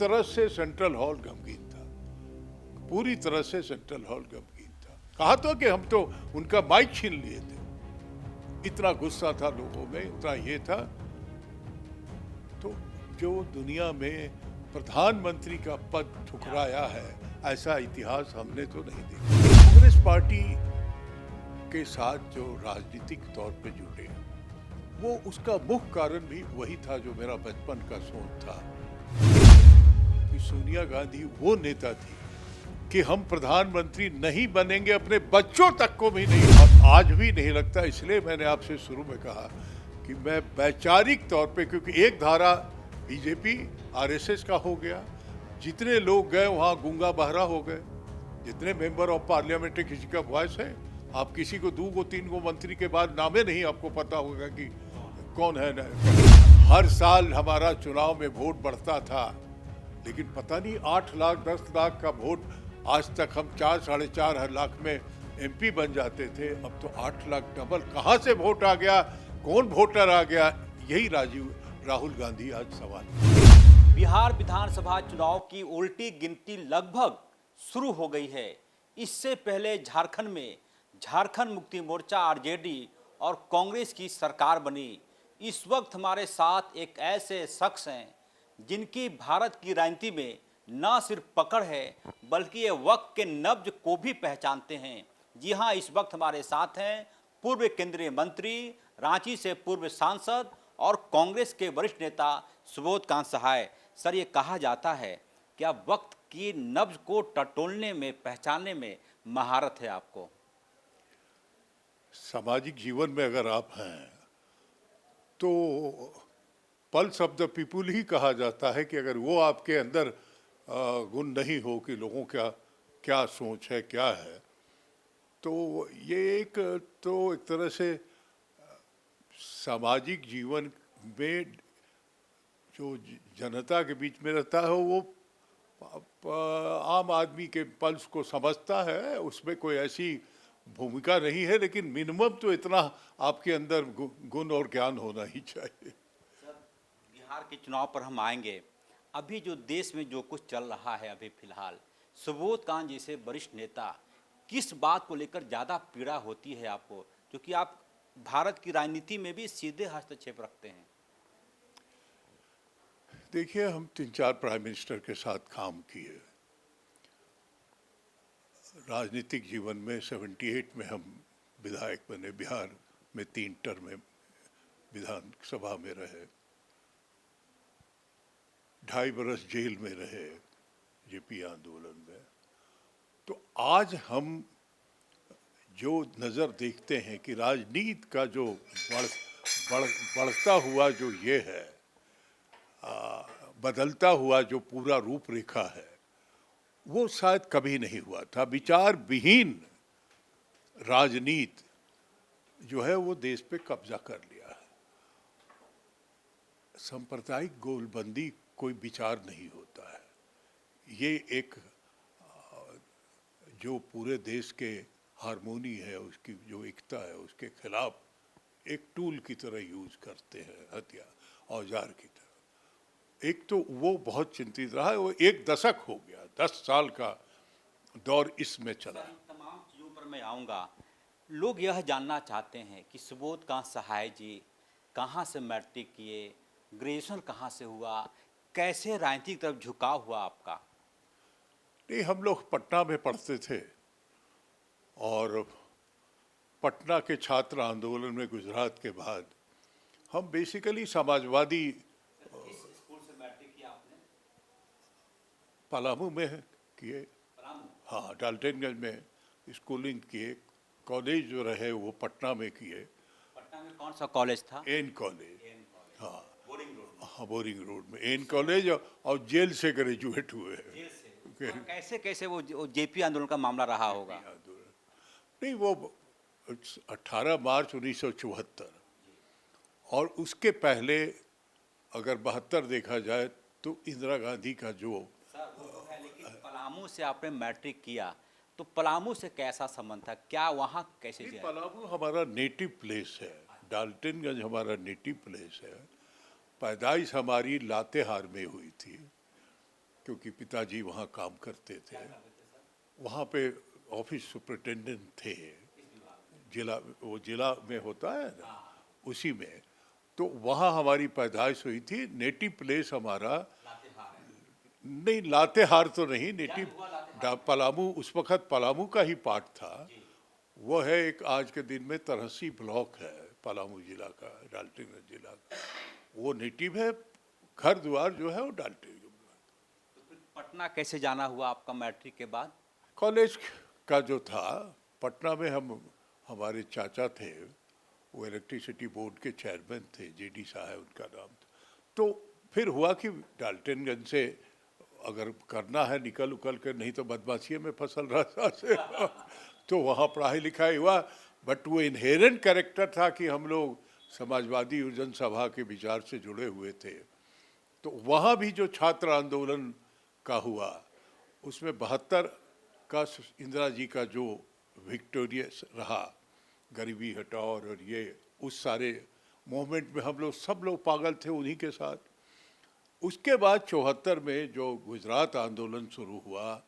तरह से central hall गमगीन था, पूरी तरह से सेंट्रल हॉल गमगीन था। कहा तो कि हम तो उनका माइक छीन लिए थे, इतना गुस्सा था लोगों में, इतना ये था। तो जो दुनिया में प्रधानमंत्री का पद ठुकराया है, ऐसा इतिहास हमने तो नहीं देखा। कांग्रेस पार्टी के साथ जो राजनीतिक तौर पे जुड़े, वो उसका मुख्य कारण भी वही था जो मेरा बचपन का सोच था कि सोनिया गांधी वो नेता थी कि हम प्रधानमंत्री नहीं बनेंगे, अपने बच्चों तक को भी नहीं, और आज भी नहीं लगता। इसलिए मैंने आपसे शुरू में कहा कि मैं वैचारिक तौर पे, क्योंकि एक धारा बीजेपी आरएसएस का हो गया, जितने लोग गए वहाँ गूंगा बहरा हो गए। जितने मेंबर ऑफ पार्लियामेंट है, किसी का वॉइस है? आप किसी को 2 को 3 को मंत्री के बाद नामे नहीं आपको पता होगा कि कौन है ना। हर साल हमारा चुनाव में वोट बढ़ता था, लेकिन पता नहीं 8 लाख 10 लाख का वोट, आज तक हम 4 साढ़े 4 लाख में एमपी बन जाते थे। अब तो 8 लाख डबल। कहाँ से वोट आ गया, कौन वोटर आ गया, यही राहुल गांधी आज सवाल। बिहार विधानसभा चुनाव की उल्टी गिनती लगभग शुरू हो गई है। इससे पहले झारखंड में झारखंड मुक्ति मोर्चा आरजेडी और कांग्रेस की सरकार बनी। इस वक्त हमारे साथ एक ऐसे शख्स हैं जिनकी भारत की राजनीति में न सिर्फ पकड़ है, बल्कि ये वक्त के नब्ज को भी पहचानते हैं। जी हाँ, इस वक्त हमारे साथ हैं पूर्व केंद्रीय मंत्री, रांची से पूर्व सांसद और कांग्रेस के वरिष्ठ नेता सुबोध कांत सहाय। सर, ये कहा जाता है कि आप वक्त की नब्ज को टटोलने में, पहचानने में महारत है आपको। सामाजिक जीवन में अगर आप हैं तो पल्स ऑफ द पीपुल ही कहा जाता है कि अगर वो आपके अंदर गुण नहीं हो कि लोगों का क्या सोच है, क्या है, तो ये एक तरह से सामाजिक जीवन में जो जनता के बीच में रहता है, वो आम आदमी के पल्स को समझता है। उसमें कोई ऐसी भूमिका नहीं है, लेकिन मिनिमम तो इतना आपके अंदर गुण और ज्ञान होना ही चाहिए। सर, बिहार के चुनाव पर हम आएंगे। अभी जो देश में जो कुछ चल रहा है अभी फिलहाल, सुबोध कांत जैसे वरिष्ठ नेता, किस बात को लेकर ज़्यादा पीड़ा होती है आपको, क्योंकि आप भारत की राजनीति में भी सीधे हस्तक्षेप रखते हैं? देखिए, हम 3-4 प्राइम मिनिस्टर के साथ काम किए। राजनीतिक जीवन में 78 में हम विधायक बने, बिहार में 3 टर्म में विधानसभा में रहे, 2.5 बरस जेल में रहे जेपी आंदोलन में। तो आज हम जो नज़र देखते हैं कि राजनीति का जो बढ़ता हुआ जो ये है, बदलता हुआ जो पूरा रूपरेखा है, वो शायद कभी नहीं हुआ था। विचार विहीन राजनीति जो है वो देश पे कब्जा कर लिया है। सांप्रदायिक गोलबंदी कोई विचार नहीं होता है। ये एक जो पूरे देश के हारमोनी है, उसकी जो एकता है, उसके खिलाफ एक टूल की तरह यूज करते हैं, हथियार, औजार की तरह। एक तो वो बहुत चिंतित रहा है। वो 1 दशक हो गया, 10 साल का दौर इसमें चला। तमाम चीज़ों पर मैं आऊँगा। लोग यह जानना चाहते हैं कि सुबोध कांत सहाय जी कहाँ से मैट्रिक किए, ग्रेजुएशन कहाँ से हुआ, कैसे राजनीति की तरफ झुकाव हुआ आपका? नहीं, हम लोग पटना में पढ़ते थे और पटना के छात्र आंदोलन में गुजरात के बाद हम बेसिकली समाजवादी। किस स्कूल से मैट्रिक किया आपने? पलामू में किए। पलामू? हाँ, डाल्टनगंज में स्कूलिंग किए। कॉलेज जो रहे वो पटना में किए। पटना में कौन सा कॉलेज था? N college. हाँ, बोरिंग रोड। हाँ, बोरिंग रोड में एन कॉलेज, और जेल से ग्रेजुएट हुए हैं। जेल से? और कैसे कैसे वो जेपी आंदोलन का मामला रहा होगा? आंदोलन नहीं, वो 18 मार्च 1974, और उसके पहले अगर 72 देखा जाए तो इंदिरा गांधी का जो सर वो तो है, लेकिन पलामू से आपने मैट्रिक किया, तो पलामू से कैसा संबंध था? क्या वहाँ कैसे गया? पलामू हमारा नेटिव प्लेस है, डाल्टनगंज हमारा नेटिव प्लेस है। पैदाइश हमारी लातेहार में हुई थी, क्योंकि पिताजी वहाँ काम करते थे। वहाँ पे ऑफिस सुपरिटेंडेंट थे, जिला, वो जिला में होता है ना, उसी में। तो वहाँ हमारी पैदाइश हुई थी। नेटिव प्लेस हमारा नहीं, लातेहार तो नहीं, नेटिव पलामू, उस वक्त पलामू का ही पार्ट था। वो है एक, आज के दिन में तरहसी ब्लॉक है पलामू जिला का, डाल्टनगंज जिला का। वो नेटिव है, घर द्वार जो है वो डाल्टनगंज। पटना कैसे जाना हुआ आपका मैट्रिक के बाद? कॉलेज का जो था पटना में, हमारे चाचा थे, वो इलेक्ट्रिसिटी बोर्ड के चेयरमैन थे, जेडी साहब उनका नाम था। तो फिर हुआ कि डाल्टनगंज से अगर करना है निकल उकल कर, नहीं तो बदमाशी में फसल रहा से तो वहाँ पढ़ाई लिखाई हुआ। बट वो इनहेरेंट कैरेक्टर था कि हम लोग समाजवादी युवजन सभा के विचार से जुड़े हुए थे। तो वहाँ भी जो छात्र आंदोलन का हुआ, उसमें 72 का इंदिरा जी का जो विक्टोरियस रहा, गरीबी हटाओ और ये, उस सारे मूवमेंट में हम लोग सब लोग पागल थे उन्हीं के साथ। उसके बाद 74 में जो गुजरात आंदोलन शुरू हुआ,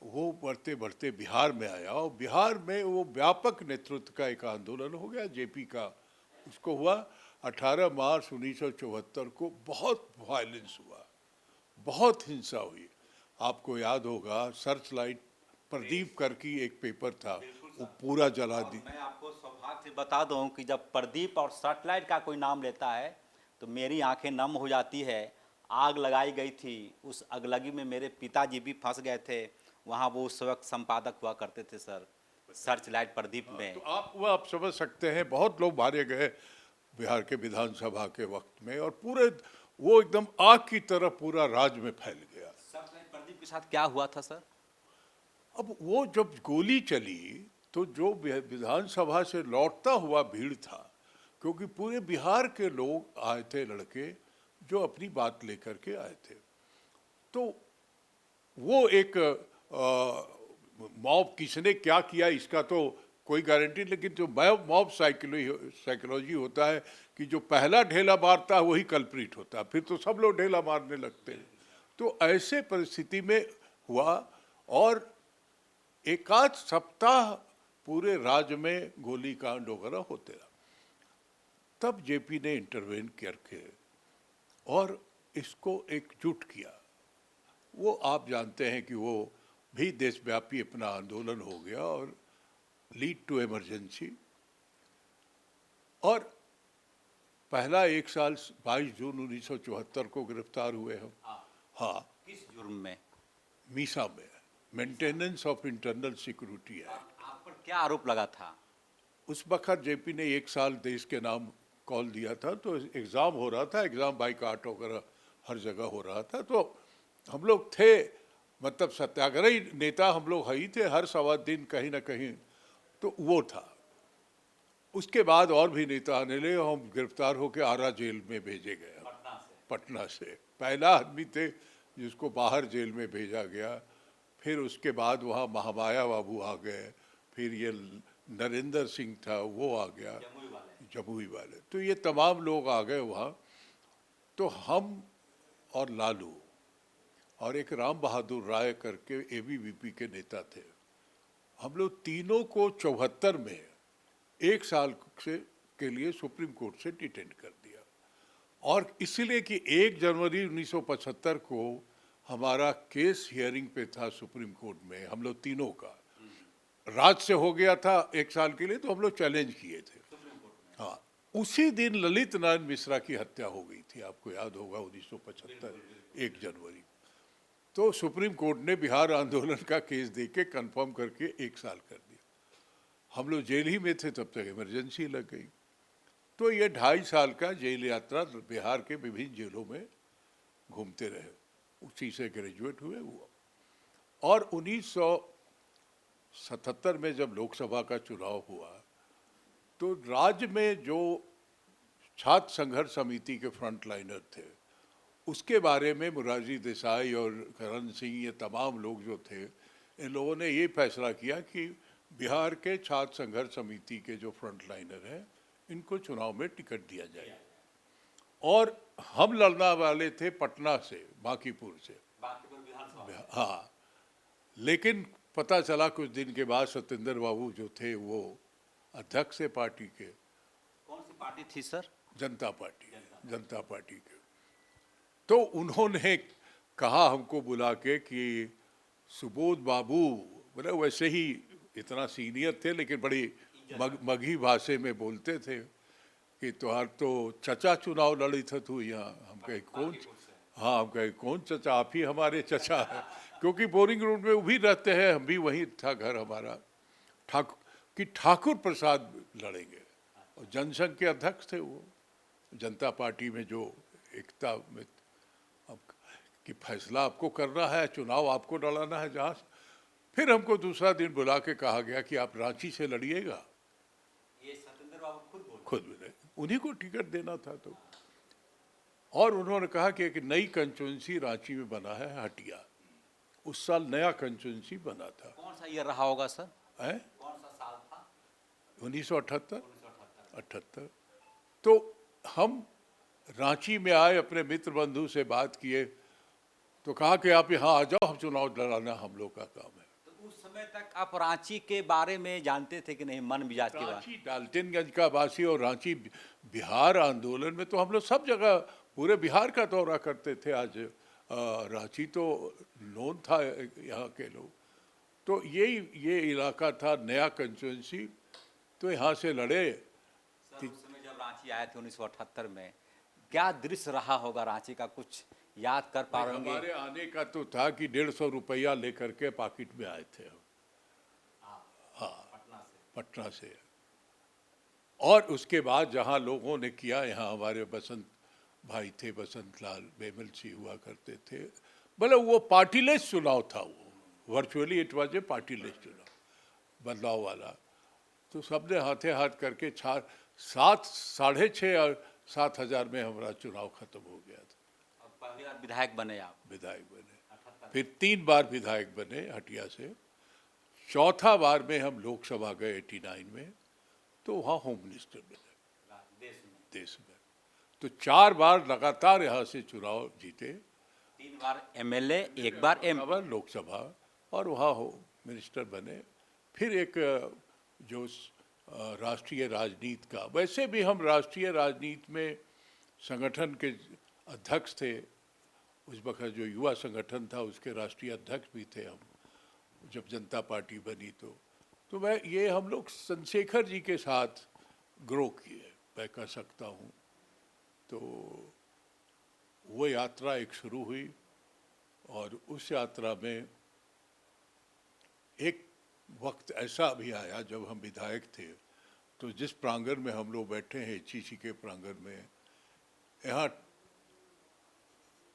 वो बढ़ते बढ़ते बिहार में आया, और बिहार में वो व्यापक नेतृत्व का एक आंदोलन हो गया, जेपी का। उसको हुआ 18 मार्च 1974 को। बहुत वायलेंस हुआ, बहुत हिंसा हुई। आपको याद होगा, सर्च लाइट प्रदीप करके एक पेपर था, वो पूरा जला दी। मैं आपको सौभाग्य से बता दूं कि जब प्रदीप और सैटेलाइट का कोई नाम लेता है तो मेरी आंखें नम हो जाती है। आग लगाई गई थी, उस अगलगी में मेरे पिताजी भी फंस गए थे। वहाँ वो उस वक्त संपादक हुआ करते थे सर, सर्च लाइट प्रदीप में। तो आप समझ सकते हैं, बहुत लोग मारे गए बिहार के विधानसभा के वक्त में, और पूरे वो एकदम आग की तरह पूरा राज्य में फैल गया। सर्च लाइट प्रदीप के साथ क्या हुआ था सर? अब वो जब गोली चली तो जो विधानसभा से लौटता हुआ भीड़ था, क्योंकि पूरे बिहार के लोग आए थे, लड़के जो अपनी बात लेकर के आए थे, तो वो एक मॉब किसने क्या किया इसका तो कोई गारंटी, लेकिन जो मॉब साइकोलॉजी होता है कि जो पहला ढेला मारता है वही कल्प्रिट होता है, फिर तो सब लोग ढेला मारने लगते हैं। तो ऐसे परिस्थिति में हुआ, और एक आध सप्ताह पूरे राज्य में गोली कांड वगैरह होते रहा। तब जेपी ने इंटरवेन करके और इसको एकजुट किया। वो आप जानते हैं कि वो भी देशव्यापी अपना आंदोलन हो गया, और लीड टू इमरजेंसी। और पहला एक साल 22 जून 1974 को गिरफ्तार हुए हम। हाँ, किस जुर्म में? मीसा में, मेंटेनेंस ऑफ इंटरनल सिक्योरिटी है। आप पर क्या आरोप लगा था? उस वक्त जेपी ने 1 साल देश के नाम कॉल दिया था, तो एग्ज़ाम हो रहा था, एग्ज़ाम बाइकाट वगैरह हर जगह हो रहा था। तो हम लोग थे, मतलब सत्याग्रही नेता हम लोग ही थे, हर 1.25 दिन कहीं ना कहीं। तो वो था। उसके बाद और भी नेता आने लगे, हम गिरफ्तार होकर आरा जेल में भेजे गए। पटना से पहला आदमी थे जिसको बाहर जेल में भेजा गया। फिर उसके बाद वहाँ महामाया बाबू आ गए, फिर ये नरेंद्र सिंह था वो आ गया, जमुई वाले। तो ये तमाम लोग आ गए वहाँ। तो हम और लालू और एक राम बहादुर राय करके एबीवीपी के नेता थे, हम लोग तीनों को 74 में 1 साल के लिए सुप्रीम कोर्ट से डिटेन कर दिया। और इसलिए कि 1 जनवरी 1975 को हमारा केस हियरिंग पे था सुप्रीम कोर्ट में, हम लोग तीनों का राज से हो गया था 1 साल के लिए, तो हम लोग चैलेंज किए थे। हाँ, उसी दिन ललित नारायण मिश्रा की हत्या हो गई थी, आपको याद होगा, 1975 1 जनवरी। तो सुप्रीम कोर्ट ने बिहार आंदोलन का केस दे के कन्फर्म करके 1 साल कर दिया। हम लोग जेल ही में थे, तब तक इमरजेंसी लग गई। तो ये 2.5 साल का जेल यात्रा बिहार के विभिन्न जेलों में घूमते रहे, उसी से ग्रेजुएट हुए हुआ। और 1977 में जब लोकसभा का चुनाव हुआ, तो राज्य में जो छात्र संघर्ष समिति के फ्रंट लाइनर थे, उसके बारे में मुरारजी देसाई और करण सिंह, ये तमाम लोग जो थे, इन लोगों ने ये फैसला किया कि बिहार के छात्र संघर्ष समिति के जो फ्रंट लाइनर हैं, इनको चुनाव में टिकट दिया जाए। और हम लड़ने वाले थे पटना से, बांकीपुर से। हाँ, लेकिन पता चला कुछ दिन के बाद सत्येंद्र बाबू जो थे वो अध्यक्ष थे पार्टी के, कौन सी पार्टी थी सर? जनता पार्टी के। तो उन्होंने कहा हमको बुला के कि सुबोध बाबू, मतलब वैसे ही इतना सीनियर थे लेकिन बड़ी मगही भाषा में बोलते थे कि तुहार तो चचा चुनाव लड़ी था तू यहाँ। हम कहे कौन? हाँ, हम कहे कौन चचा? आप ही हमारे चचा है, क्योंकि बोरिंग रोड में वो भी रहते हैं, हम भी वहीं था घर हमारा। ठाकुर प्रसाद लड़ेंगे, और जनसंघ के अध्यक्ष थे वो, जनता पार्टी में जो एकता में। अब कि फैसला आपको करना है, चुनाव आपको लड़ाना है जहाँ से। फिर हमको दूसरा दिन बुला के कहा गया कि आप रांची से लड़िएगा। ये सत्येंद्र बाबू खुद मिले, उन्हीं को टिकट देना था। तो और उन्होंने कहा कि एक नई कंस्टिट्यूंसी रांची में बना है, हटिया। उस साल नया कंस्टिट्यूंसी बना था। कौन सा ईयर रहा होगा सर? है कौन सा साल था? 1978। तो हम रांची में आए, अपने मित्र बंधु से बात किए, तो कहा कि आप यहाँ आ जाओ, हम चुनाव लड़ाना हम लोग का काम है। तो उस समय तक आप रांची के बारे में जानते थे कि नहीं, मन मिजाज के बारे? रांची डाल्टनगंज का वासी और रांची बिहार आंदोलन में तो हम लोग सब जगह पूरे बिहार का दौरा करते थे। आज रांची तो नोन था यहाँ के लोग। तो ये इलाका था, नया कंस्टिट्यूंसी, तो यहाँ से लड़े। सर, उस समय जब रांची आए थे 1978 में, क्या दृश्य रहा होगा रांची का, कुछ याद कर पा रहे होंगे? हमारे आने का तो था कि 150 रुपया लेकर के पॉकेट में आए थे हम। हाँ, पटना से। और उसके बाद जहाँ लोगों ने किया, यहाँ हमारे बसंत भाई थे, बसंत लाल बेमलसी हुआ करते थे। मतलब वो पार्टीलेस चुनाव था, वो वर्चुअली इट वाज ए पार्टीलेस चुनाव, बदलाव वाला। तो सबने हाथे हाथ करके 6,500 और 7,000 में हमारा चुनाव खत्म हो गया था। पहली बार विधायक बने आप? विधायक बने, फिर 3 बार विधायक बने हटिया से। चौथा बार में हम लोकसभा गए 89 में, तो वहाँ होम मिनिस्टर बने देश में। तो 4 बार लगातार यहाँ से चुनाव जीते, 3 बार एमएलए, 1 बार लोकसभा, और वहाँ होम मिनिस्टर बने। फिर एक जो राष्ट्रीय राजनीति का, वैसे भी हम राष्ट्रीय राजनीति में संगठन के अध्यक्ष थे। उस वक्त जो युवा संगठन था उसके राष्ट्रीय अध्यक्ष भी थे हम, जब जनता पार्टी बनी। तो मैं ये हम लोग चंद्रशेखर जी के साथ ग्रो किए, मैं कह सकता हूँ। तो वो यात्रा एक शुरू हुई, और उस यात्रा में एक वक्त ऐसा भी आया जब हम विधायक थे, तो जिस प्रांगण में हम लोग बैठे हैं, एचईसी के प्रांगण में, यहाँ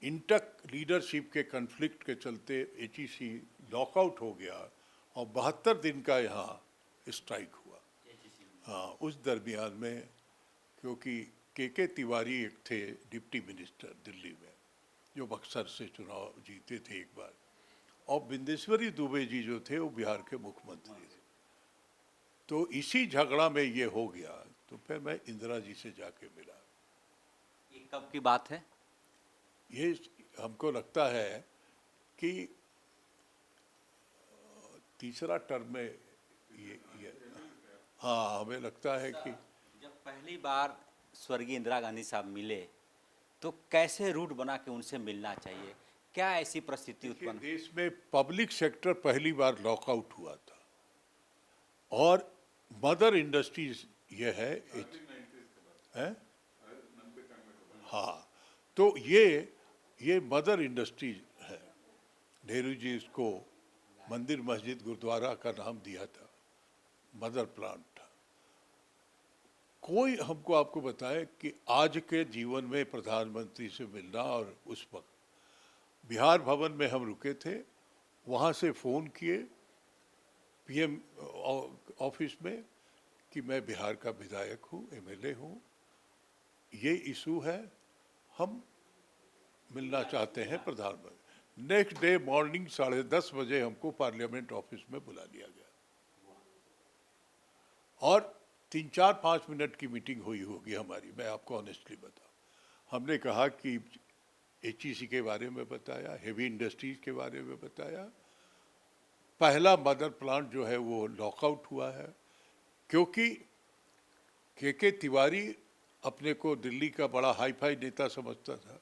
इंटक लीडरशिप के कन्फ्लिक्ट के चलते एचईसी लॉकआउट हो गया, और 72 दिन का यहाँ स्ट्राइक हुआ। हाँ, उस दरमियान में, क्योंकि के तिवारी एक थे डिप्टी मिनिस्टर दिल्ली में, जो बक्सर से चुनाव जीते थे एक बार, और बिंदेश्वरी दुबे जी जो थे वो बिहार के मुख्यमंत्री थे। तो इसी झगड़ा में ये हो गया। तो फिर मैं इंदिरा जी से जाके मिला। ये कब की बात है? ये हमको लगता है कि तीसरा टर्म में ये हाँ, हमें लगता है कि जब पहली बार स्वर्गीय इंदिरा गांधी साहब मिले, तो कैसे रूट बना के उनसे मिलना चाहिए? क्या ऐसी परिस्थिति उत्पन्न? देश में पब्लिक सेक्टर पहली बार लॉकआउट हुआ था, और मदर इंडस्ट्रीज ये है हाँ, तो ये मदर इंडस्ट्रीज है। नेहरू जी इसको मंदिर मस्जिद गुरुद्वारा का नाम दिया था, मदर प्लांट था। कोई हमको आपको बताए कि आज के जीवन में प्रधानमंत्री से मिलना, और उस वक्त बिहार भवन में हम रुके थे, वहाँ से फ़ोन किए पीएम ऑफिस में कि मैं बिहार का विधायक हूँ, एमएलए हूँ, ये इशू है, हम मिलना चाहते हैं प्रधानमंत्री। नेक्स्ट डे मॉर्निंग 10:30 बजे हमको पार्लियामेंट ऑफिस में बुला लिया गया, और 3-4-5 मिनट की मीटिंग हुई होगी हमारी, मैं आपको ऑनेस्टली बताऊं। हमने कहा कि एचईसी के बारे में बताया, हेवी इंडस्ट्रीज के बारे में बताया। पहला मदर प्लांट जो है वो लॉकआउट हुआ है, क्योंकि के तिवारी अपने को दिल्ली का बड़ा हाई फाई नेता समझता था,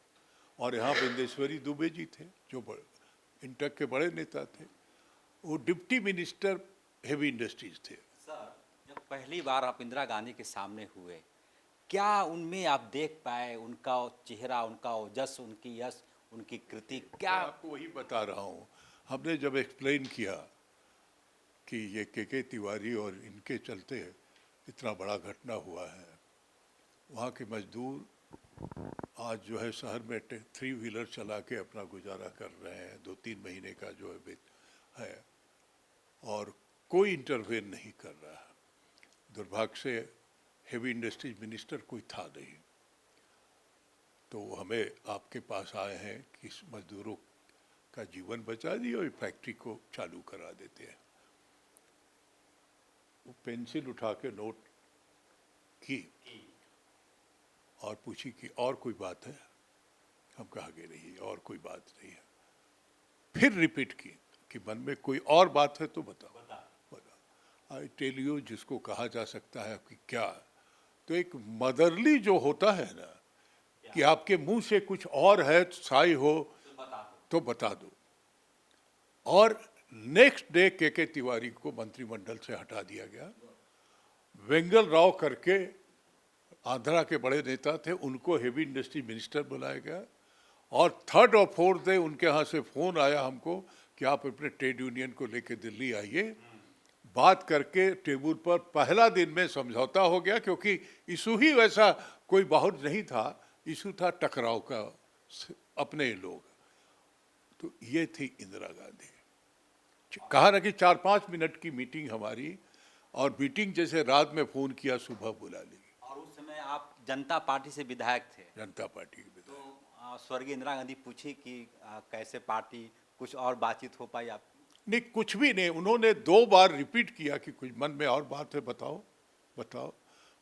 और यहाँ बिंदेश्वरी दुबे जी थे जो इंटक के बड़े नेता थे, वो डिप्टी मिनिस्टर हेवी इंडस्ट्रीज थे। सर, जब पहली बार आप इंदिरा गांधी के सामने हुए, क्या उनमें आप देख पाए उनका चेहरा, उनका ओजस, उनकी यश, उनकी कृति? क्या मैं आपको वही बता रहा हूँ। हमने जब एक्सप्लेन किया कि ये के तिवारी और इनके चलते इतना बड़ा घटना हुआ है, वहाँ के मजदूर आज जो है शहर में 3 व्हीलर चला के अपना गुजारा कर रहे हैं, 2-3 महीने का जो है, और कोई इंटरवेन नहीं कर रहा है। दुर्भाग्य से हेवी इंडस्ट्रीज मिनिस्टर कोई था नहीं, तो हमें आपके पास आए हैं कि इस मजदूरों का जीवन बचा दिए और फैक्ट्री को चालू करा देते हैं। वो पेंसिल उठा के नोट की और पूछी कि और कोई बात है? हम कहा कि नहीं, और कोई बात नहीं है। फिर रिपीट की कि मन में कोई और बात है तो बताओ। आई टेल यू, जिसको कहा जा सकता है कि क्या, तो एक मदरली जो होता है ना, कि आपके मुंह से कुछ और है, साई हो तो बता दो। और नेक्स्ट डे के तिवारी को मंत्रिमंडल से हटा दिया गया। वेंगल राव करके आंध्रा के बड़े नेता थे, उनको हेवी इंडस्ट्री मिनिस्टर बुलाया गया। और 3rd और 4th डे उनके यहाँ से फ़ोन आया हमको कि आप अपने ट्रेड यूनियन को लेके दिल्ली आइए। बात करके टेबल पर पहला दिन में समझौता हो गया, क्योंकि इशू ही वैसा कोई बहुत नहीं था, इशू था टकराव का, अपने लोग। तो ये थी इंदिरा गांधी। कहा ना कि 4-5 मिनट की मीटिंग हमारी, और मीटिंग जैसे रात में फ़ोन किया, सुबह बुला ली। और उस समय आप जनता पार्टी से विधायक थे? जनता पार्टी के विधायक। तो स्वर्गीय इंदिरा गांधी पूछी कि कैसे पार्टी, कुछ और बातचीत हो पाई आप? नहीं, कुछ भी नहीं। उन्होंने 2 बार रिपीट किया कि कुछ मन में और बात है, बताओ बताओ।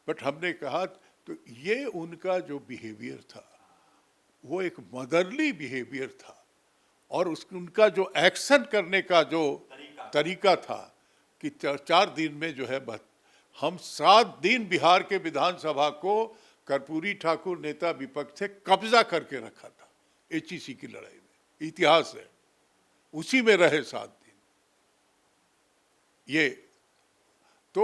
बट हमने कहा, तो ये उनका जो बिहेवियर था वो एक मदरली बिहेवियर था, और उनका जो एक्शन करने का जो तरीका था कि 4 दिन में जो है हम 7 दिन बिहार के विधानसभा को कर्पूरी ठाकुर नेता विपक्ष से कब्जा करके रखा था एचईसी की लड़ाई में। इतिहास है, उसी में रहे 7 दिन। ये तो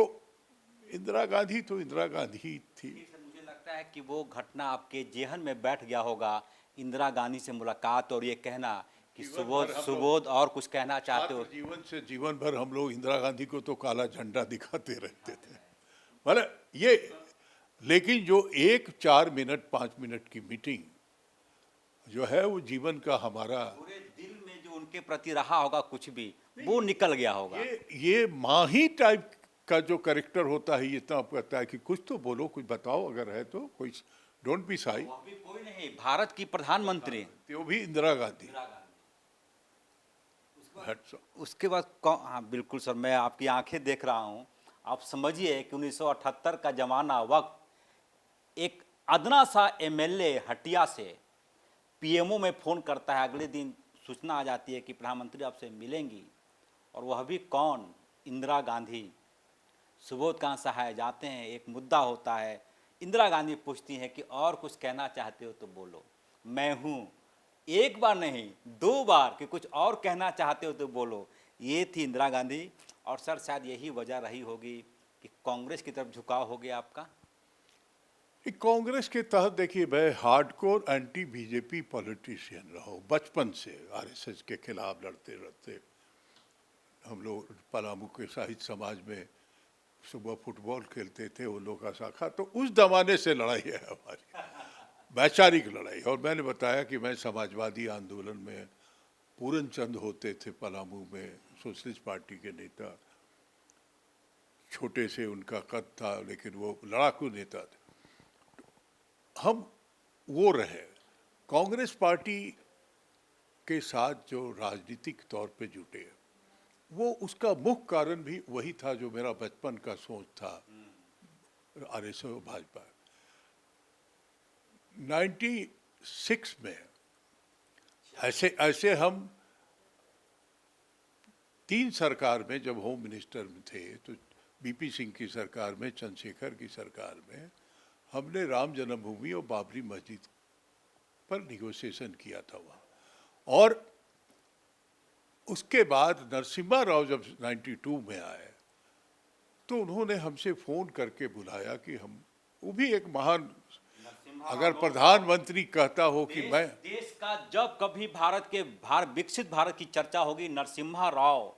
इंदिरा गांधी तो इंदिरा गांधी थी। मुझे लगता है कि वो घटना आपके जेहन में बैठ गया होगा, इंदिरा गांधी से मुलाकात और ये कहना कि सुबोध और कुछ कहना चाहते हो। जीवन से जीवन भर हम लोग इंदिरा गांधी को तो काला झंडा दिखाते रहते थे, मतलब ये। लेकिन जो 4 मिनट 5 मिनट की मीटिंग जो है, वो जीवन का हमारा, पूरे दिल में जो उनके प्रति रहा होगा कुछ भी, वो निकल गया होगा। ये माही टाइप का जो कैरेक्टर होता है, ये तो कहता है कि कुछ तो बोलो, कुछ बताओ, अगर है तो कोई, डोंट बी साई। वो भी कोई नहीं, भारत की प्रधानमंत्री, वो भी इंदिरा गांधी। उसके बाद हाँ बिल्कुल सर, मैं आपकी आंखें देख रहा हूँ। आप समझिए कि 1978 का जमाना, वक्त एक अदना सा एमएलए हटिया से पीएमओ में फ़ोन करता है, अगले दिन सूचना आ जाती है कि प्रधानमंत्री आपसे मिलेंगी, और वह भी कौन? इंदिरा गांधी। सुबोध कांत सहाय जाते हैं, एक मुद्दा होता है, इंदिरा गांधी पूछती हैं कि और कुछ कहना चाहते हो तो बोलो। मैं हूँ, एक बार नहीं 2 बार, कि कुछ और कहना चाहते हो तो बोलो। ये थी इंदिरा गांधी। और सर शायद यही वजह रही होगी कि कांग्रेस की तरफ झुकाव हो गया आपका। कांग्रेस के तहत देखिए, मैं हार्डकोर एंटी बीजेपी पॉलिटिशियन रहा हूँ बचपन से। आरएसएस के खिलाफ लड़ते लड़ते हम लोग पलामू के साहित्य समाज में सुबह फुटबॉल खेलते थे, वो लोग का शाखा, तो उस जमाने से लड़ाई है हमारी, वैचारिक लड़ाई। और मैंने बताया कि मैं समाजवादी आंदोलन में, पूरन चंद होते थे पलामू में, सोशलिस्ट पार्टी के नेता, छोटे से उनका कद था, लेकिन वो लड़ाकू नेता थे। हम वो रहे। कांग्रेस पार्टी के साथ जो राजनीतिक तौर पे जुटे, वो उसका मुख्य कारण भी वही था जो मेरा बचपन का सोच था, आरएसएस और भाजपा। 96 में ऐसे ऐसे हम 3 सरकार में जब होम मिनिस्टर में थे, तो बीपी सिंह की सरकार में, चंद्रशेखर की सरकार में हमने राम जन्मभूमि और बाबरी मस्जिद पर निगोशिएशन किया था वहाँ। और उसके बाद नरसिम्हा राव जब 92 में आए तो उन्होंने हमसे फ़ोन करके बुलाया कि हम, वो भी एक महान, अगर प्रधानमंत्री कहता हो कि मैं, देश का जब कभी भारत के विकसित भारत की चर्चा होगी, नरसिम्हा राव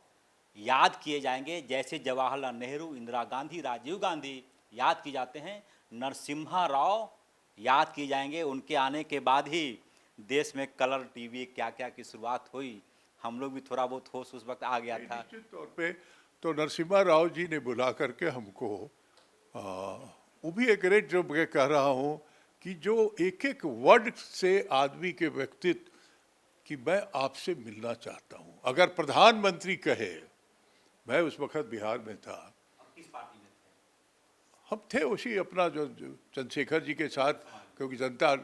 याद किए जाएंगे। जैसे जवाहरलाल नेहरू, इंदिरा गांधी, राजीव गांधी याद किए जाते हैं, नरसिम्हा राव याद किए जाएंगे। उनके आने के बाद ही देश में कलर टीवी क्या क्या की शुरुआत हुई। हम लोग भी थोड़ा बहुत होश उस वक्त आ गया था। निश्चित तौर पे तो नरसिम्हा राव जी ने बुला करके हमको, वो भी एक ग्रेट, जो मैं कह रहा हूँ कि जो एक एक वर्ड से आदमी के व्यक्तित्व कि मैं आपसे मिलना चाहता हूँ। अगर प्रधानमंत्री कहे, मैं उस वक्त बिहार में था, किस पार्टी में थे? हम थे उसी अपना जो चंद्रशेखर जी के साथ, क्योंकि जनता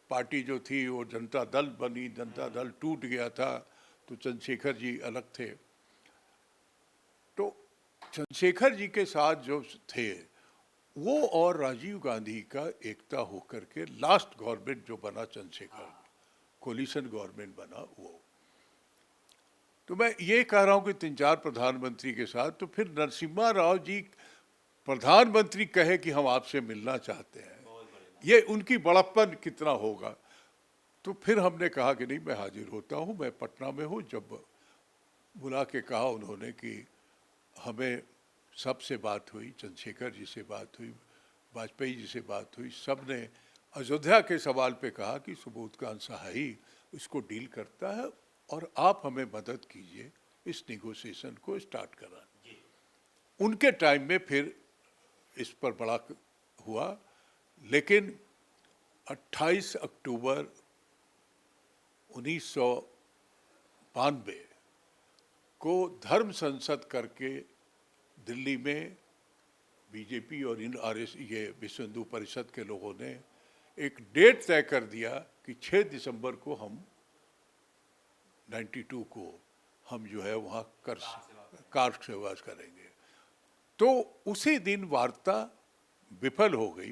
पार्टी जो थी वो जनता दल बनी, जनता दल टूट गया था तो चंद्रशेखर जी अलग थे। तो चंद्रशेखर जी के साथ जो थे वो और राजीव गांधी का एकता होकर के लास्ट गवर्नमेंट जो बना चंद्रशेखर, कोलिशन गवर्नमेंट बना वो। तो मैं ये कह रहा हूँ कि 3-4 प्रधानमंत्री के साथ, तो फिर नरसिम्हा राव जी प्रधानमंत्री कहे कि हम आपसे मिलना चाहते हैं, ये उनकी बड़प्पन कितना होगा। तो फिर हमने कहा कि नहीं, मैं हाजिर होता हूँ, मैं पटना में हूँ। जब बुला के कहा उन्होंने कि हमें सबसे बात हुई, चंद्रशेखर जी से बात हुई, वाजपेयी जी से बात हुई, सब ने अयोध्या के सवाल पे कहा कि सुबोधकांत सहाई इसको डील करता है और आप हमें मदद कीजिए इस निगोशिएशन को स्टार्ट कराने। उनके टाइम में फिर इस पर बड़ा हुआ, लेकिन 28 अक्टूबर 1992 को धर्म संसद करके दिल्ली में बीजेपी और इन ये विश्व हिंदू परिषद के लोगों ने एक डेट तय कर दिया कि 6 दिसंबर को हम 92 को हम जो है वहाँ कार सेवा करेंगे। तो उसी दिन वार्ता विफल हो गई।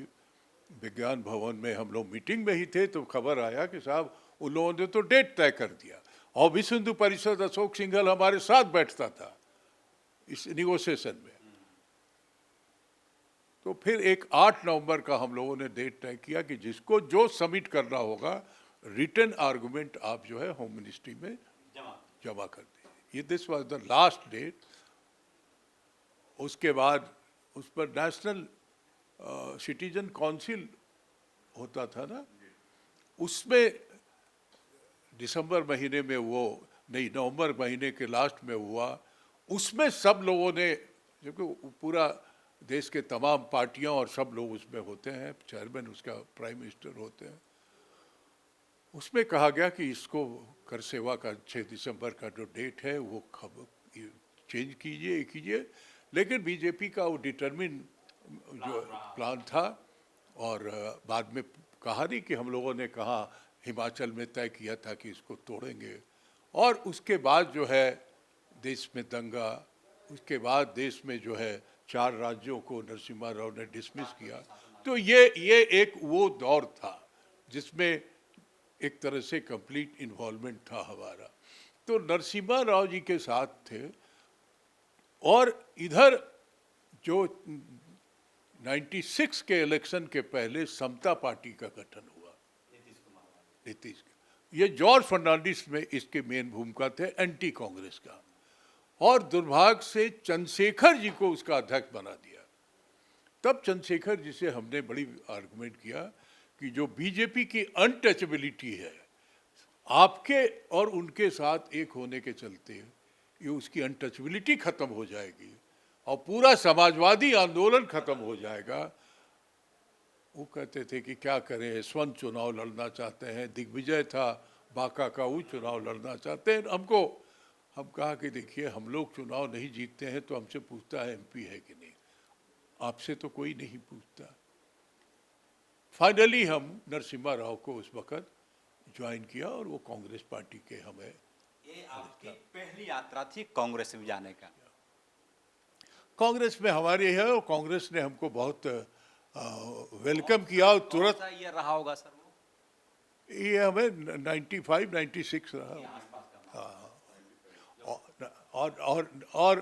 विज्ञान भवन में हम लोग मीटिंग में ही थे तो खबर आया कि साहब उन लोगों ने तो डेट तय कर दिया, और विश्व हिंदू परिषद अशोक सिंघल हमारे साथ बैठता था इस निगोशिएशन में। तो फिर एक 8 नवंबर का हम लोगों ने डेट तय किया कि जिसको जो सबमिट करना होगा, रिटन आर्गुमेंट आप जो है होम मिनिस्ट्री में जमा कर दीजिए। ये this was the last date. उसके बाद उस पर नेशनल सिटीजन काउंसिल होता था ना, उसमें दिसंबर महीने में वो नहीं, नवंबर महीने के लास्ट में हुआ। उसमें सब लोगों ने, क्योंकि पूरा देश के तमाम पार्टियां और सब लोग उसमें होते हैं, चेयरमैन उसका प्राइम मिनिस्टर होते हैं, उसमें कहा गया कि इसको कर सेवा का 6 दिसंबर का जो डेट है वो चेंज कीजिए। लेकिन बीजेपी का वो डिटरमिन जो प्लान था, और बाद में कहा नहीं कि हम लोगों ने कहा हिमाचल में तय किया था कि इसको तोड़ेंगे। और उसके बाद जो है देश में दंगा, उसके बाद देश में जो है 4 राज्यों को नरसिम्हा राव ने डिसमिस किया। तो ये एक वो दौर था जिसमें एक तरह से कंप्लीट इन्वॉल्वमेंट था हमारा। तो नरसिम्हा राव जी के साथ थे। और इधर जो 96 के इलेक्शन के पहले समता पार्टी का गठन हुआ, नीतीश, ये जॉर्ज फर्नांडिस में इसके मेन भूमिका थे, एंटी कांग्रेस का। और दुर्भाग्य से चंद्रशेखर जी को उसका अध्यक्ष बना दिया। तब चंद्रशेखर जी से हमने बड़ी आर्गुमेंट किया कि जो बीजेपी की अनटचेबिलिटी है, आपके और उनके साथ एक होने के चलते ये उसकी अनटचेबिलिटी खत्म हो जाएगी और पूरा समाजवादी आंदोलन खत्म हो जाएगा। वो कहते थे कि क्या करें, यशवंत चुनाव लड़ना चाहते हैं, दिग्विजय था बांका का, वो चुनाव लड़ना चाहते हैं। हम कहा कि देखिए, हम लोग चुनाव नहीं जीतते हैं तो हमसे पूछता है एमपी है कि नहीं, आपसे तो कोई नहीं पूछता। फाइनली हम नरसिम्हा राव को उस वक्त ज्वाइन किया और वो कांग्रेस पार्टी के हमें। ये आपकी पहली यात्रा थी कांग्रेस में जाने का? कांग्रेस में हमारे है और कांग्रेस ने हमको बहुत वेलकम किया और तुरंत। कौन सा ईयर रहा होगा सर वो? ये हमें 95 96 रहा। आसपास का? और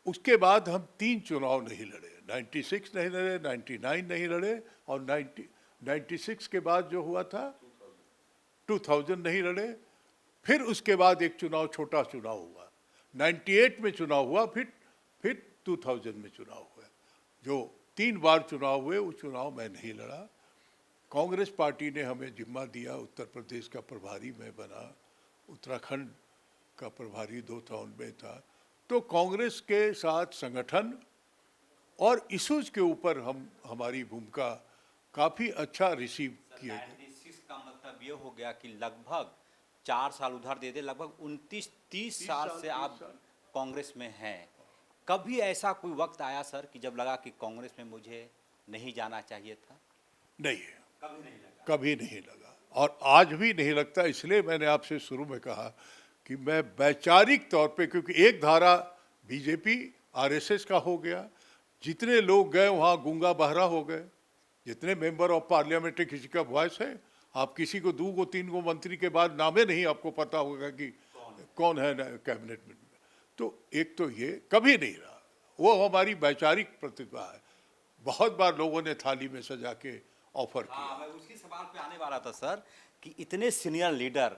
उसके बाद हम 3 चुनाव नहीं लड़े। 96 नहीं लड़े, 99 नहीं लड़े और 96 के बाद जो हुआ था 2000 नहीं लड़े। फिर उसके बाद एक चुनाव, छोटा चुनाव हुआ, 98 में चुनाव हुआ, फिर 2000 में चुनाव हुआ। जो 3 बार चुनाव हुए वो चुनाव मैं नहीं लड़ा। कांग्रेस पार्टी ने हमें जिम्मा दिया, उत्तर प्रदेश का प्रभारी मैं बना, उत्तराखंड का प्रभारी 2000 में था। तो कांग्रेस के साथ संगठन और इश्यूज के ऊपर हमारी भूमिका काफ़ी अच्छा रिसीव किए गए। 96 का मतलब ये हो गया कि लगभग 4 साल उधर दे दे, लगभग 29-30 साल से आप कांग्रेस में हैं। कभी ऐसा कोई वक्त आया सर कि जब लगा कि कांग्रेस में मुझे नहीं जाना चाहिए था? नहीं, कभी नहीं लगा? कभी नहीं लगा और आज भी नहीं लगता। इसलिए मैंने आपसे शुरू में कहा कि मैं वैचारिक तौर पे, क्योंकि एक धारा बीजेपी आरएसएस का हो गया, जितने लोग गए वहाँ गूंगा बहरा हो गए। जितने मेंबर ऑफ पार्लियामेंट किसी का वॉइस है, आप किसी को 2 3 मंत्री के बाद नामे नहीं आपको पता होगा कि कौन है कैबिनेट में। तो एक तो ये कभी नहीं रहा, वो हमारी वैचारिक प्रतिभा है। बहुत बार लोगों ने थाली में सजा के ऑफर किया। मैं उसी सवाल पे आने वाला था सर कि इतने सीनियर लीडर,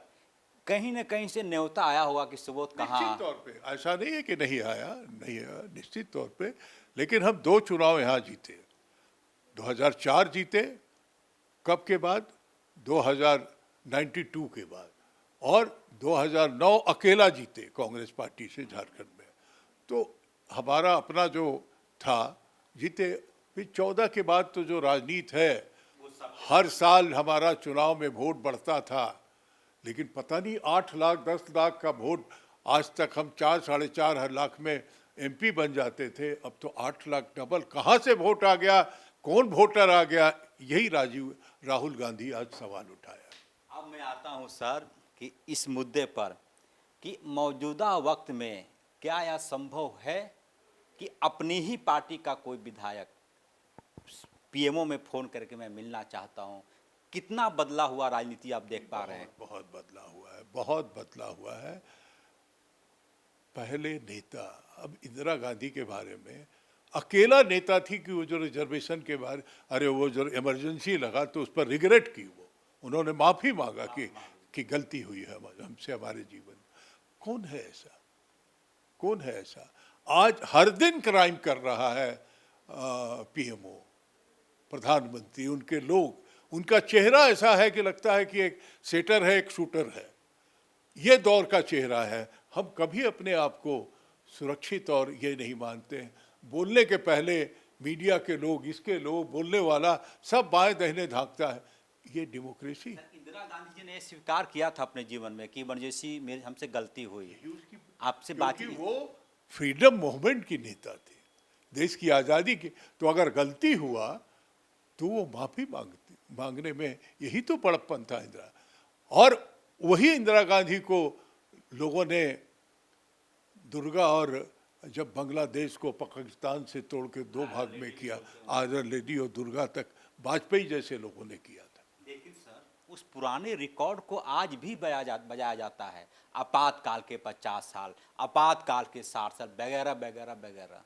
कहीं न कहीं से न्योता आया होगा कि सुबोध कहाँ? निश्चित तौर पे ऐसा नहीं है कि नहीं आया, नहीं आया, निश्चित तौर पे। लेकिन हम 2 चुनाव यहाँ जीते। 2004 जीते, कब के बाद? 2092 के बाद, और 2009 अकेला जीते कांग्रेस पार्टी से झारखंड में। तो हमारा अपना जो था जीते। फिर 14 के बाद तो जो राजनीति है, हर साल हमारा चुनाव में वोट बढ़ता था, लेकिन पता नहीं 8 लाख 10 लाख का वोट, आज तक हम 4 साढ़े 4 लाख में एमपी बन जाते थे। अब तो 8 लाख डबल कहाँ से वोट आ गया, कौन वोटर आ गया, यही राहुल गांधी आज सवाल उठाया। अब मैं आता हूं सर कि इस मुद्दे पर कि मौजूदा वक्त में क्या यह संभव है कि अपनी ही पार्टी का कोई विधायक पीएमओ में फोन करके मैं मिलना चाहता हूं? कितना बदला हुआ राजनीति आप देख पा रहे हैं? बहुत बदला हुआ है, बहुत बदला हुआ है। पहले नेता, अब इंदिरा गांधी के बारे में अकेला नेता थी कि वो जो रिजर्वेशन के बारे, अरे वो जो इमरजेंसी लगा तो उस पर रिग्रेट की, वो उन्होंने माफ़ी मांगा कि गलती हुई है हमसे हमारे जीवन में। कौन है ऐसा, कौन है ऐसा? आज हर दिन क्राइम कर रहा है पीएमओ, प्रधानमंत्री, उनके लोग, उनका चेहरा ऐसा है कि लगता है कि एक सेटर है, एक शूटर है। ये दौर का चेहरा है। हम कभी अपने आप को सुरक्षित और ये नहीं मानते। बोलने के पहले मीडिया के लोग, इसके लोग, बोलने वाला सब बाएं दाहिने भागता है। ये डेमोक्रेसी। इंदिरा गांधी जी ने स्वीकार किया था अपने जीवन में कि इमरजेंसी मेरे हमसे गलती हुई। आपसे बात क्योंकि वो फ्रीडम मूवमेंट की नेता थे, देश की आज़ादी की। तो अगर गलती हुआ तो वो माफ़ी मांगने में यही तो बड़प्पन था इंदिरा। और वही इंदिरा गांधी को लोगों ने दुर्गा, और जब बांग्लादेश को पाकिस्तान से तोड़ के 2 भाग में किया, आदर लेडी और दुर्गा तक वाजपेयी जैसे लोगों ने किया था। लेकिन सर उस पुराने रिकॉर्ड को आज भी बजाया जाता है। आपातकाल के 50 साल, आपातकाल के 60 साल, वगैरह वगैरह वगैरह।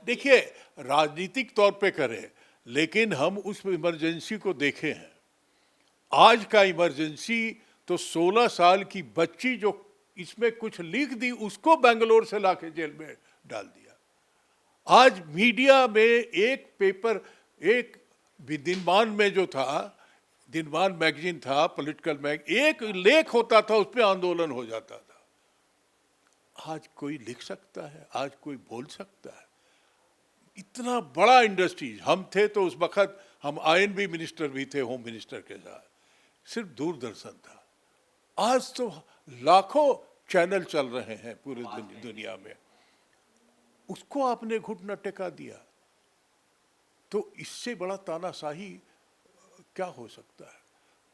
देखिए, राजनीतिक तौर पे करें, लेकिन हम उस इमरजेंसी को देखे हैं। आज का इमरजेंसी तो 16 साल की बच्ची जो इसमें कुछ लिख दी, उसको बेंगलोर से लाके जेल में डाल दिया। आज मीडिया में एक पेपर, एक दिनमान में जो था, दिनमान मैगजीन था, पॉलिटिकल एक लेख होता था, उसमें आंदोलन हो जाता था। आज कोई लिख सकता है, आज कोई बोल सकता है। इतना बड़ा इंडस्ट्रीज, हम थे तो उस वक्त हम आईएनबी मिनिस्टर भी थे, होम मिनिस्टर के साथ, सिर्फ दूरदर्शन था। आज तो लाखों चैनल चल रहे हैं पूरे दुनिया में। उसको आपने घुटना टेका दिया, तो इससे बड़ा तानाशाही क्या हो सकता है?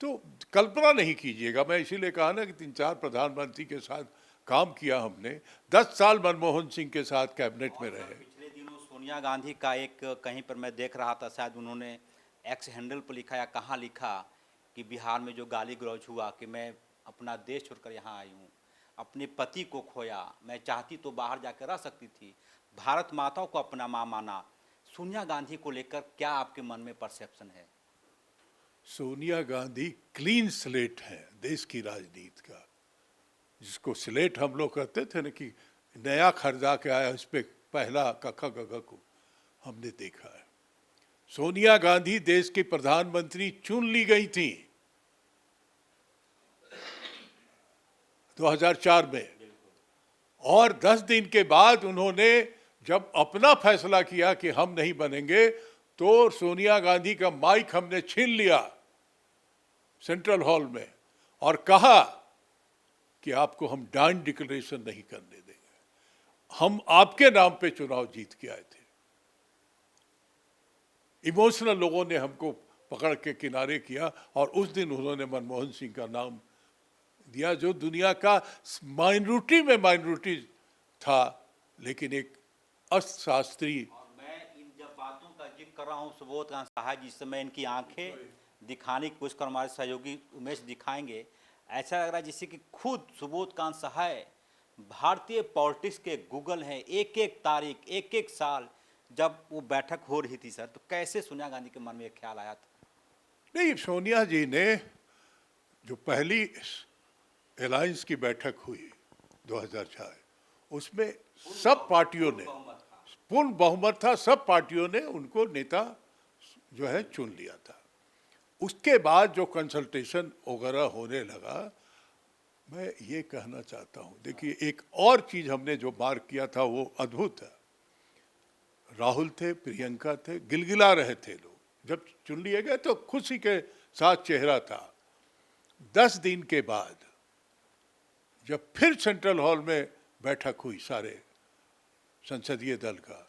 तो कल्पना नहीं कीजिएगा। मैं इसीलिए कहा ना कि 3-4 प्रधानमंत्री के साथ काम किया हमने, 10 साल मनमोहन सिंह के साथ कैबिनेट में रहे। पिछले दिनों सोनिया गांधी का एक कहीं पर मैं देख रहा था, शायद उन्होंने एक्स हैंडल पर लिखा या कहाँ लिखा कि बिहार में जो गाली गलौज हुआ कि मैं अपना देश छोड़कर यहाँ आई हूँ, अपने पति को खोया, मैं चाहती तो बाहर जाकर रह सकती थी, भारत माता को अपना माँ माना। सोनिया गांधी को लेकर क्या आपके मन में परसेप्शन है? सोनिया गांधी क्लीन स्लेट है देश की राजनीति का, जिसको स्लेट हम लोग कहते थे ना कि नया खरीदा के आया, उस पर पहला कखा गगा को हमने देखा है। सोनिया गांधी देश की प्रधानमंत्री चुन ली गई थी 2004 में, और 10 दिन के बाद उन्होंने जब अपना फैसला किया कि हम नहीं बनेंगे, तो सोनिया गांधी का माइक हमने छीन लिया सेंट्रल हॉल में और कहा कि आपको हम डाइन डिक्लेरेशन नहीं करने देंगे, हम आपके नाम पे चुनाव जीत के आए थे। इमोशनल लोगों ने हमको पकड़ के किनारे किया और उस दिन उन्होंने मनमोहन सिंह का नाम दिया, जो दुनिया का माइनॉरिटी में माइनॉरिटी था, लेकिन एक अर्थशास्त्री। और मैं इन जब बातों का जिक्र कर रहा हूँ, सुबोध कांत सहाय, जिस समय इनकी आंखें दिखाने की कोशिश कर, हमारे सहयोगी उमेश दिखाएंगे, ऐसा लग रहा है जैसे कि खुद सुबोध कांत सहाय भारतीय पॉलिटिक्स के गूगल हैं। एक एक तारीख, एक एक साल जब वो बैठक हो रही थी सर, तो कैसे सोनिया गांधी के मन में एक ख्याल आया था? नहीं, सोनिया जी ने जो पहली अलायंस की बैठक हुई 2004, उसमें सब पार्टियों ने पूर्ण बहुमत था, सब पार्टियों ने उनको नेता जो है चुन लिया था। उसके बाद जो कंसल्टेशन वगैरह होने लगा, मैं ये कहना चाहता हूँ, देखिए एक और चीज़ हमने जो मार्क किया था वो अद्भुत है। राहुल थे, प्रियंका थे, गिलगिला रहे थे लोग, जब चुन लिए गए तो खुशी के साथ चेहरा था। 10 दिन के बाद जब फिर सेंट्रल हॉल में बैठक हुई सारे संसदीय दल का,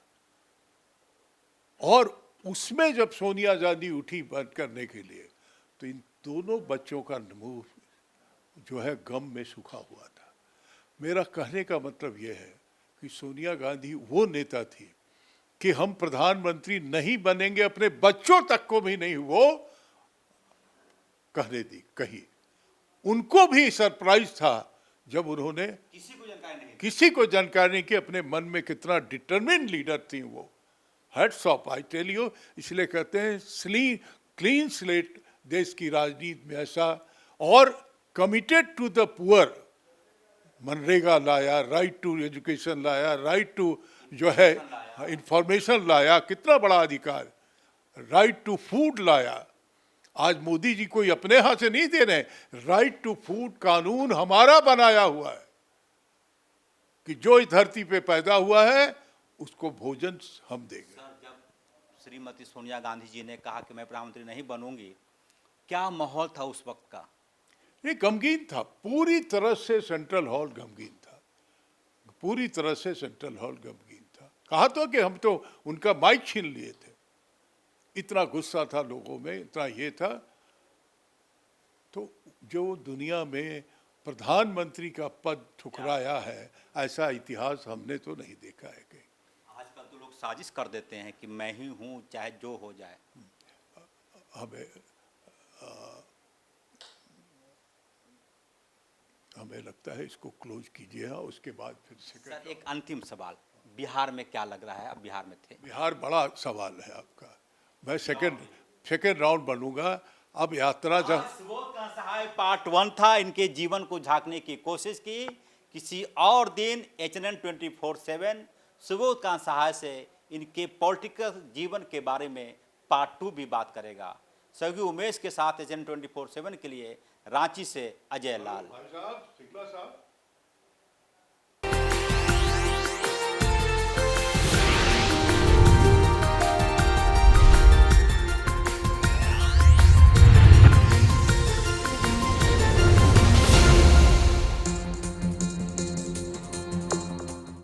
और उसमें जब सोनिया गांधी उठी बंद करने के लिए, तो इन दोनों बच्चों का मुंह जो है गम में सूखा हुआ था। मेरा कहने का मतलब यह है कि सोनिया गांधी वो नेता थी कि हम प्रधानमंत्री नहीं बनेंगे, अपने बच्चों तक को भी नहीं वो कहने दी कही। उनको भी सरप्राइज था जब उन्होंने किसी को जानकारी नहीं कि अपने मन में कितना डिटरमिन्ड लीडर थी वो। Hats off, I tell you, इसलिए कहते हैं क्लीन स्लेट देश की राजनीति में ऐसा, और कमिटेड टू द पुअर। मनरेगा लाया, राइट टू एजुकेशन लाया, राइट टू जो है इंफॉर्मेशन लाया, कितना बड़ा अधिकार, राइट टू फूड लाया। आज मोदी जी कोई अपने हाथ से नहीं दे रहे, राइट टू फूड कानून हमारा बनाया हुआ है कि जो इस धरती पे पैदा हुआ है उसको भोजन हम देंगे। सर, जब श्रीमती सोनिया गांधी जी ने कहा कि मैं प्रधानमंत्री नहीं बनूंगी, क्या माहौल था उस वक्त का? ये गमगीन था, पूरी तरह से सेंट्रल हॉल गमगीन था, पूरी तरह से सेंट्रल हॉल गमगीन था। कहा तो कि हम तो उनका माइक छीन लिए थे, इतना गुस्सा था लोगों में, इतना ये था। तो जो दुनिया में प्रधानमंत्री का पद ठुकराया है, ऐसा इतिहास हमने तो नहीं देखा है कहीं। आजकल तो लोग साजिश कर देते हैं कि मैं ही हूँ चाहे जो हो जाए। हमें लगता है इसको क्लोज कीजिए, उसके बाद फिर सर एक अंतिम सवाल, बिहार में क्या लग रहा है? अब बिहार में थे। बिहार बड़ा सवाल है आपका। मैं सेकंड राउंड बनूंगा। अब यात्रा जब सुबोध कांत सहाय पार्ट 1 था, इनके जीवन को झांकने की कोशिश की। किसी और दिन HNN 24/7 सुबोध कांत सहाय से इनके पॉलिटिकल जीवन के बारे में पार्ट 2 भी बात करेगा। सहयोगी उमेश के साथ HNN 24/7 के लिए रांची से अजय लाल। भाई साहब,